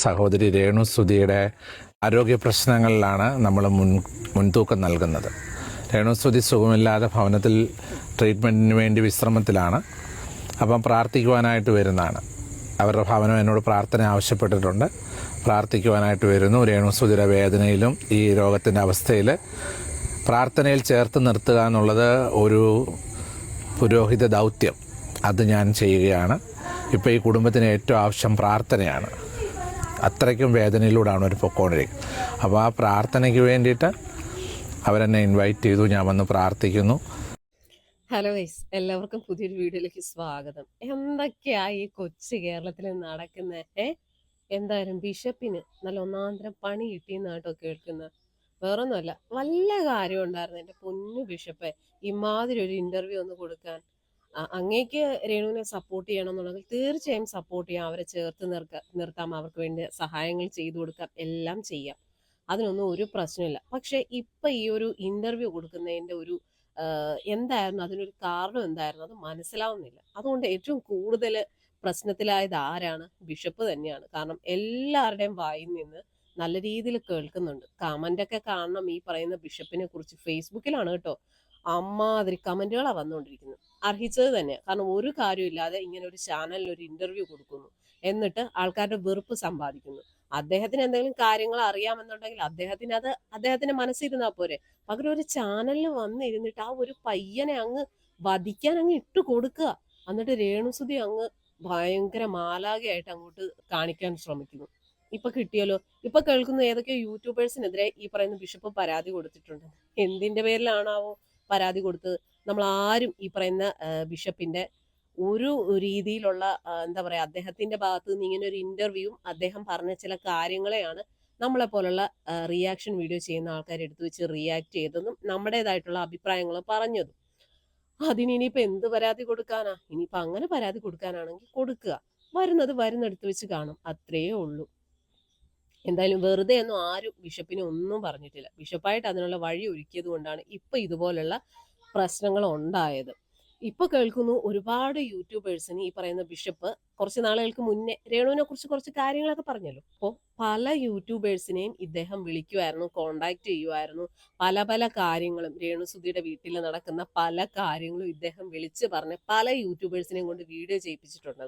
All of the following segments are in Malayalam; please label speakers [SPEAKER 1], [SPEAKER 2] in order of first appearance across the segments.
[SPEAKER 1] സഹോദരി രേണുസുധിയുടെ ആരോഗ്യ പ്രശ്നങ്ങളിലാണ് നമ്മൾ മുൻതൂക്കം നൽകുന്നത്. രേണുസുധി സുഖമില്ലാതെ ഭവനത്തിൽ ട്രീറ്റ്മെൻറ്റിന് വേണ്ടി വിശ്രമത്തിലാണ്. അപ്പം പ്രാർത്ഥിക്കുവാനായിട്ട് വരുന്നതാണ്. അവരുടെ ഭവനം എന്നോട് പ്രാർത്ഥന ആവശ്യപ്പെട്ടിട്ടുണ്ട്. പ്രാർത്ഥിക്കുവാനായിട്ട് വരുന്നു. രേണുസുധിയുടെ വേദനയിലും ഈ രോഗത്തിൻ്റെ അവസ്ഥയിൽ പ്രാർത്ഥനയിൽ ചേർത്ത് നിർത്തുക എന്നുള്ളത് ഒരു പുരോഹിത ദൗത്യം. അത് ഞാൻ ചെയ്യുകയാണ്. ഇപ്പോൾ ഈ കുടുംബത്തിന് ഏറ്റവും ആവശ്യം പ്രാർത്ഥനയാണ്. അത്രയ്ക്കും വേദനയിലൂടെയാണ് അവർ പൊക്കോണ്ടിരിക്കുന്നത്. അപ്പോൾ ആ പ്രാർത്ഥനയ്ക്ക് വേണ്ടിയിട്ട് അവരെന്നെ ഇൻവൈറ്റ് ചെയ്തു. ഞാൻ വന്ന് പ്രാർത്ഥിക്കുന്നു.
[SPEAKER 2] ഹലോ ഗൈസ്, എല്ലാവർക്കും പുതിയൊരു വീഡിയോയിലേക്ക് സ്വാഗതം. എന്തൊക്കെയാ ഈ കൊച്ചു കേരളത്തിൽ നടക്കുന്നത്? എന്തായാലും ബിഷപ്പിന് നല്ല ഒന്നാന്തരം പണി കിട്ടിയെന്നാട്ടോ കേൾക്കുന്നത്. വേറൊന്നുമല്ല, വല്ല കാര്യം ഉണ്ടായിരുന്നു എൻ്റെ പൊന്നു ബിഷപ്പെ ഇമാതിരി ഒരു ഇന്റർവ്യൂ ഒന്ന് കൊടുക്കാൻ. അങ്ങേക്ക് രേണുവിനെ സപ്പോർട്ട് ചെയ്യണം എന്നുണ്ടെങ്കിൽ തീർച്ചയായും സപ്പോർട്ട് ചെയ്യാം. അവരെ ചേർത്ത് നിർത്താം, അവർക്ക് വേണ്ടി സഹായങ്ങൾ ചെയ്തു കൊടുക്കാം, എല്ലാം ചെയ്യാം. അതിനൊന്നും ഒരു പ്രശ്നമില്ല. പക്ഷെ ഇപ്പൊ ഈ ഒരു ഇന്റർവ്യൂ കൊടുക്കുന്നതിന്റെ ഒരു എന്തായിരുന്നു, അതിനൊരു കാരണം എന്തായിരുന്നു, അത് മനസ്സിലാവുന്നില്ല. അതുകൊണ്ട് ഏറ്റവും കൂടുതൽ പ്രശ്നത്തിലായത് ആരാണ്? ബിഷപ്പ് തന്നെയാണ്. കാരണം എല്ലാവരുടെയും വായിൽ നിന്ന് നല്ല രീതിയിൽ കേൾക്കുന്നുണ്ട്. കമന്റ് ഒക്കെ കാണണം. ഈ പറയുന്ന ബിഷപ്പിനെ കുറിച്ച് ഫേസ്ബുക്കിലാണ് കേട്ടോ അമ്മാതിരി കമന്റുകളാണ് വന്നുകൊണ്ടിരിക്കുന്നത്. അർഹിച്ചത് തന്നെ. കാരണം ഒരു കാര്യമില്ലാതെ ഇങ്ങനെ ഒരു ചാനലിൽ ഒരു ഇന്റർവ്യൂ കൊടുക്കുന്നു, എന്നിട്ട് ആൾക്കാരുടെ വെറുപ്പ് സമ്പാദിക്കുന്നു. അദ്ദേഹത്തിന് എന്തെങ്കിലും കാര്യങ്ങൾ അറിയാമെന്നുണ്ടെങ്കിൽ അദ്ദേഹത്തിന്റെ മനസ്സിരുന്നാ പോരെ. പകരം ഒരു ചാനലിൽ വന്നിരുന്നിട്ട് ആ ഒരു പയ്യനെ അങ്ങ് വധിക്കാൻ അങ്ങ് ഇട്ട് കൊടുക്കുക. എന്നിട്ട് രേണുസുധി അങ്ങ് ഭയങ്കര മാലാകയായിട്ട് അങ്ങോട്ട് കാണിക്കാൻ ശ്രമിക്കുന്നു. ഇപ്പൊ കിട്ടിയല്ലോ. ഇപ്പൊ കേൾക്കുന്ന ഏതൊക്കെയോ യൂട്യൂബേഴ്സിനെതിരെ ഈ പറയുന്ന ബിഷപ്പ് പരാതി കൊടുത്തിട്ടുണ്ട്. എന്തിന്റെ പേരിലാണാവോ പരാതി കൊടുത്തത്? നമ്മൾ ആരും ഈ പറയുന്ന ബിഷപ്പിന്റെ ഒരു രീതിയിലുള്ള എന്താ പറയാ, അദ്ദേഹത്തിന്റെ ഭാഗത്ത് നിന്ന് ഇങ്ങനെ ഒരു ഇന്റർവ്യൂവും അദ്ദേഹം പറഞ്ഞ ചില കാര്യങ്ങളെയാണ് നമ്മളെ പോലുള്ള റിയാക്ഷൻ വീഡിയോ ചെയ്യുന്ന ആൾക്കാർ എടുത്തു വെച്ച് റിയാക്ട് ചെയ്തതും നമ്മുടേതായിട്ടുള്ള അഭിപ്രായങ്ങൾ പറഞ്ഞതും. അതിന് ഇനിയിപ്പോ എന്ത് പരാതി കൊടുക്കാനാ? ഇനിയിപ്പോ അങ്ങനെ പരാതി കൊടുക്കാനാണെങ്കിൽ കൊടുക്കുക. വരുന്നെടുത്ത് വെച്ച് കാണും, അത്രയേ ഉള്ളൂ. എന്തായാലും വെറുതെ ഒന്നും ആരും ബിഷപ്പിനെ ഒന്നും പറഞ്ഞിട്ടില്ല. ബിഷപ്പായിട്ട് അതിനുള്ള വഴി ഒരുക്കിയത് കൊണ്ടാണ് ഇപ്പൊ ഇതുപോലുള്ള പ്രശ്നങ്ങൾ ഉണ്ടായത്. ഇപ്പൊ കേൾക്കുന്നു ഒരുപാട് യൂട്യൂബേഴ്സിന് ഈ പറയുന്ന ബിഷപ്പ് കുറച്ച് നാളുകൾക്ക് മുന്നേ രേണുവിനെ കുറിച്ച് കുറച്ച് കാര്യങ്ങളൊക്കെ പറഞ്ഞല്ലോ. അപ്പോൾ പല യൂട്യൂബേഴ്സിനെയും ഇദ്ദേഹം വിളിക്കുമായിരുന്നു, കോണ്ടാക്ട് ചെയ്യുമായിരുന്നു. പല പല കാര്യങ്ങളും രേണുസുധിയുടെ വീട്ടിൽ നടക്കുന്ന പല കാര്യങ്ങളും ഇദ്ദേഹം വിളിച്ച് പറഞ്ഞ് പല യൂട്യൂബേഴ്സിനെയും കൊണ്ട് വീഡിയോ ചെയ്യിപ്പിച്ചിട്ടുണ്ട്.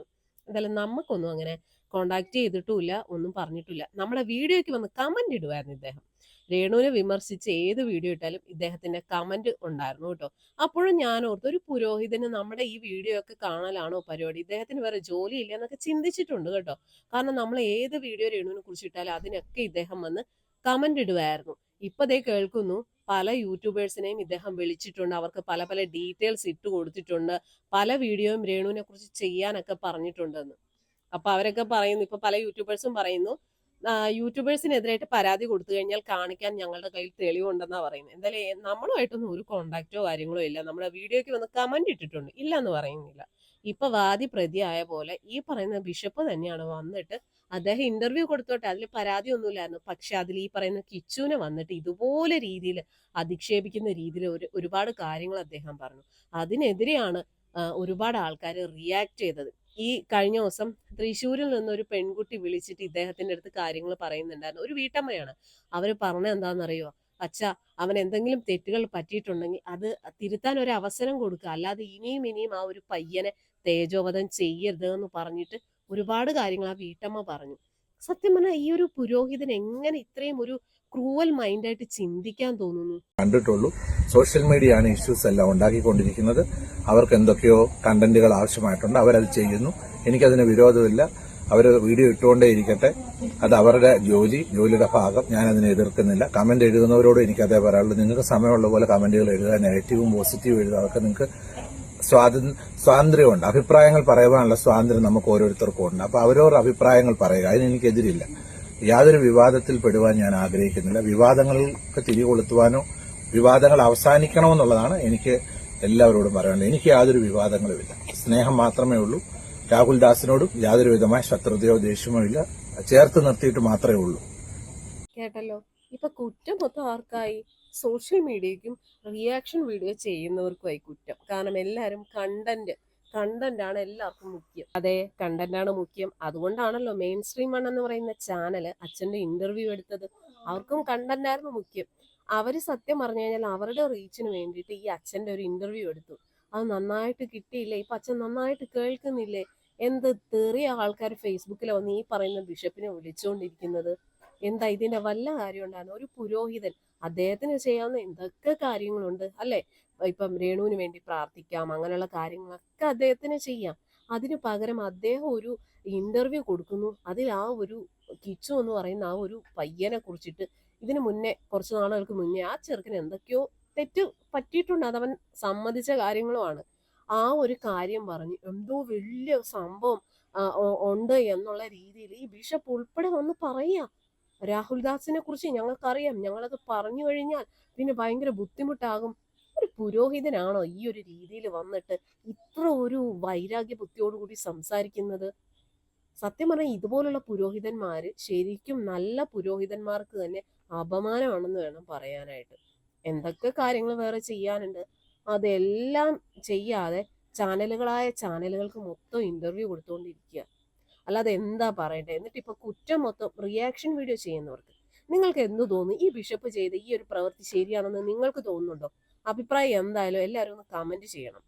[SPEAKER 2] എന്തായാലും നമുക്കൊന്നും അങ്ങനെ കോണ്ടാക്ട് ചെയ്തിട്ടുമില്ല, ഒന്നും പറഞ്ഞിട്ടില്ല. നമ്മളെ വീഡിയോയ്ക്ക് വന്ന് കമന്റ് ഇടുമായിരുന്നു ഇദ്ദേഹം. രേണുവിനെ വിമർശിച്ച് ഏത് വീഡിയോ ഇട്ടാലും ഇദ്ദേഹത്തിന്റെ കമന്റ് ഉണ്ടായിരുന്നു കേട്ടോ. അപ്പോഴും ഞാൻ ഓർത്തു, ഒരു പുരോഹിതന് നമ്മുടെ ഈ വീഡിയോ ഒക്കെ കാണലാണോ പരിപാടി? ഇദ്ദേഹത്തിന് വേറെ ജോലി ഇല്ല എന്നൊക്കെ ചിന്തിച്ചിട്ടുണ്ട് കേട്ടോ. കാരണം നമ്മൾ ഏത് വീഡിയോ രേണുവിനെ കുറിച്ച് ഇട്ടാലും അതിനൊക്കെ ഇദ്ദേഹം വന്ന് കമന്റ് ഇടുമായിരുന്നു. ഇപ്പൊ ദേ കേൾക്കുന്നു പല യൂട്യൂബേഴ്സിനെയും ഇദ്ദേഹം വിളിച്ചിട്ടുണ്ട്, അവർക്ക് പല പല ഡീറ്റെയിൽസ് ഇട്ട് കൊടുത്തിട്ടുണ്ട്, പല വീഡിയോയും രേണുവിനെ കുറിച്ച് ചെയ്യാനൊക്കെ പറഞ്ഞിട്ടുണ്ടെന്ന്. അപ്പൊ അവരൊക്കെ പറയുന്നു, ഇപ്പൊ പല യൂട്യൂബേഴ്സും പറയുന്നു, യൂട്യൂബേഴ്സിനെതിരായിട്ട് പരാതി കൊടുത്തു കഴിഞ്ഞാൽ കാണിക്കാൻ ഞങ്ങളുടെ കയ്യിൽ തെളിവുണ്ടെന്നാ പറയുന്നത്. എന്തായാലും നമ്മളുമായിട്ടൊന്നും ഒരു കോണ്ടാക്റ്റോ കാര്യങ്ങളോ ഇല്ല. നമ്മുടെ വീഡിയോയ്ക്ക് വന്ന് കമന്റ് ഇട്ടിട്ടുണ്ട്, ഇല്ല എന്ന് പറയുന്നില്ല. ഇപ്പൊ വാദി പ്രതിയായ പോലെ ഈ പറയുന്ന ബിഷപ്പ് തന്നെയാണ് വന്നിട്ട്, അദ്ദേഹം ഇന്റർവ്യൂ കൊടുത്തോട്ടെ, അതിൽ പരാതി ഒന്നുമില്ലായിരുന്നു. പക്ഷെ അതിൽ ഈ പറയുന്ന കിച്ചുവിനെ വന്നിട്ട് ഇതുപോലെ രീതിയിൽ അധിക്ഷേപിക്കുന്ന രീതിയിൽ ഒരുപാട് കാര്യങ്ങൾ അദ്ദേഹം പറഞ്ഞു. അതിനെതിരെയാണ് ഒരുപാട് ആൾക്കാർ റിയാക്ട് ചെയ്തത്. ഈ കഴിഞ്ഞ ദിവസം തൃശ്ശൂരിൽ നിന്നൊരു പെൺകുട്ടി വിളിച്ചിട്ട് ഇദ്ദേഹത്തിന്റെ അടുത്ത് കാര്യങ്ങൾ പറയുന്നുണ്ടായിരുന്നു. ഒരു വീട്ടമ്മയാണ്. അവര് പറഞ്ഞ എന്താണെന്നറിയോ? അച്ഛാ, അവൻ എന്തെങ്കിലും തെറ്റുകൾ പറ്റിയിട്ടുണ്ടെങ്കിൽ അത് തിരുത്താൻ ഒരു അവസരം കൊടുക്കുക, അല്ലാതെ ഇനിയും ആ ഒരു പയ്യനെ തേജോവധം ചെയ്യരുത് എന്ന് പറഞ്ഞിട്ട് ഒരുപാട് കാര്യങ്ങൾ ആ വീട്ടമ്മ പറഞ്ഞു. സത്യം പറഞ്ഞാൽ ഈ ഒരു പുരോഹിതൻ എങ്ങനെ ഇത്രയും ഒരു ക്രൂവൽ മൈൻഡായിട്ട് ചിന്തിക്കാൻ തോന്നുന്നു?
[SPEAKER 1] കണ്ടിട്ടുള്ളൂ. സോഷ്യൽ മീഡിയ ആണ് ഇഷ്യൂസ് എല്ലാം ഉണ്ടാക്കിക്കൊണ്ടിരിക്കുന്നത്. അവർക്ക് എന്തൊക്കെയോ കണ്ടന്റുകൾ ആവശ്യമായിട്ടുണ്ട്, അവരത് ചെയ്യുന്നു. എനിക്കതിന് വിരോധമില്ല. അവർ വീഡിയോ ഇട്ടുകൊണ്ടേ ഇരിക്കട്ടെ, അത് അവരുടെ ജോലിയുടെ ഭാഗം. ഞാൻ അതിനെ എതിർക്കുന്നില്ല. കമന്റ് എഴുതുന്നവരോട് എനിക്ക് അതേ പറയാനുള്ളൂ. നിങ്ങൾക്ക് സമയമുള്ള പോലെ കമന്റുകൾ എഴുതുക, നെഗറ്റീവും പോസിറ്റീവും എഴുതുക, അതൊക്കെ നിങ്ങൾക്ക് സ്വാതന്ത്ര്യമുണ്ട്. അഭിപ്രായങ്ങൾ പറയുവാനുള്ള സ്വാതന്ത്ര്യം നമുക്ക് ഓരോരുത്തർക്കും ഉണ്ട്. അപ്പൊ അവരവരുടെ അഭിപ്രായങ്ങൾ പറയുക, അതിന് എനിക്കെതിരില്ല. യാതൊരു വിവാദത്തിൽ പെടുവാൻ ഞാൻ ആഗ്രഹിക്കുന്നില്ല. വിവാദങ്ങൾക്ക് തിരികൊളുത്തുവാനോ വിവാദങ്ങൾ അവസാനിക്കണമെന്നുള്ളതാണ് എനിക്ക് എല്ലാവരോടും പറയാനുള്ളത്. എനിക്ക് യാതൊരു വിവാദങ്ങളുമില്ല. സ്നേഹം മാത്രമേ ഉള്ളൂ. രാഹുൽ ദാസിനോടും യാതൊരു വിധമായ ശത്രുതയോ ദേഷ്യമോ ഇല്ല. ചേർത്ത് നിർത്തിയിട്ട് മാത്രമേ ഉള്ളൂ.
[SPEAKER 2] കേട്ടല്ലോ. ഇപ്പൊ കുറ്റം മൊത്തം ആർക്കായി? സോഷ്യൽ മീഡിയക്കും റിയാക്ഷൻ വീഡിയോ ചെയ്യുന്നവർക്കുമായി കുറ്റം. കാരണം എല്ലാവരും കണ്ടന്റ് ആണ് എല്ലാവർക്കും മുഖ്യം. അതെ, കണ്ടന്റ് ആണ് മുഖ്യം. അതുകൊണ്ടാണല്ലോ മെയിൻ സ്ട്രീം വൺ എന്ന് പറയുന്ന ചാനൽ അച്ഛന്റെ ഇന്റർവ്യൂ എടുത്തത്. അവർക്കും കണ്ടന്റ് ആയിരുന്നു മുഖ്യം. അവര് സത്യം പറഞ്ഞു കഴിഞ്ഞാൽ അവരുടെ റീച്ചിന് വേണ്ടിയിട്ട് ഈ അച്ഛന്റെ ഒരു ഇന്റർവ്യൂ എടുത്തു. അത് നന്നായിട്ട് കിട്ടിയില്ലേ? ഇപ്പൊ അച്ഛൻ നന്നായിട്ട് കേൾക്കുന്നില്ലേ? എന്ത് തെറിയ ആൾക്കാർ ഫേസ്ബുക്കിൽ വന്ന് ഈ പറയുന്ന ബിഷപ്പിനെ വിളിച്ചുകൊണ്ടിരിക്കുന്നത്. എന്താ ഇതിന്റെ വല്ല കാര്യം ഉണ്ടായിരുന്നു? ഒരു പുരോഹിതൻ, അദ്ദേഹത്തിന് ചെയ്യാവുന്ന എന്തൊക്കെ കാര്യങ്ങളുണ്ട് അല്ലെ? ഇപ്പം രേണുവിന് വേണ്ടി പ്രാർത്ഥിക്കാം, അങ്ങനെയുള്ള കാര്യങ്ങളൊക്കെ അദ്ദേഹത്തിന് ചെയ്യാം. അതിനു പകരം അദ്ദേഹം ഒരു ഇന്റർവ്യൂ കൊടുക്കുന്നു. അതിൽ ആ ഒരു കിച്ചു എന്ന് പറയുന്ന ആ ഒരു പയ്യനെ കുറിച്ചിട്ട് ഇതിനു മുന്നേ, കുറച്ച് നാളുകൾക്ക് മുന്നേ ആ ചെറുക്കന് എന്തൊക്കെയോ തെറ്റ് പറ്റിയിട്ടുണ്ട്, അതവൻ സമ്മതിച്ച കാര്യങ്ങളുമാണ്. ആ ഒരു കാര്യം പറഞ്ഞ് എന്തോ വലിയ സംഭവം ഉണ്ട് എന്നുള്ള രീതിയിൽ ഈ ബിഷപ്പ് ഉൾപ്പെടെ വന്ന് പറയാ. രാഹുൽ ദാസിനെ കുറിച്ച് ഞങ്ങൾക്കറിയാം, ഞങ്ങളത് പറഞ്ഞു കഴിഞ്ഞാൽ പിന്നെ ഭയങ്കര ബുദ്ധിമുട്ടാകും. ഒരു പുരോഹിതനാണോ ഈ ഒരു രീതിയിൽ വന്നിട്ട് ഇത്ര ഒരു വൈരാഗ്യ ബുദ്ധിയോടുകൂടി സംസാരിക്കുന്നത്? സത്യം പറഞ്ഞാൽ ഇതുപോലുള്ള പുരോഹിതന്മാര് ശരിക്കും നല്ല പുരോഹിതന്മാർക്ക് തന്നെ അപമാനമാണെന്ന് വേണം പറയാനായിട്ട്. എന്തൊക്കെ കാര്യങ്ങൾ വേറെ ചെയ്യാനുണ്ട്, അതെല്ലാം ചെയ്യാതെ ചാനലുകളായ ചാനലുകൾക്ക് മൊത്തം ഇന്റർവ്യൂ കൊടുത്തുകൊണ്ടിരിക്കുക. അല്ലാതെ എന്താ പറയണ്ടേ? എന്നിട്ട് ഇപ്പൊ കുറ്റം മൊത്തം റിയാക്ഷൻ വീഡിയോ ചെയ്യുന്നവർക്ക്. നിങ്ങൾക്ക് എന്ത് തോന്നുന്നു? ഈ ബിഷപ്പ് ചെയ്ത ഈ ഒരു പ്രവൃത്തി ശരിയാണെന്ന് നിങ്ങൾക്ക് തോന്നുന്നുണ്ടോ? അഭിപ്രായം എന്തായാലും എല്ലാവരും ഒന്ന് കമന്റ് ചെയ്യണം.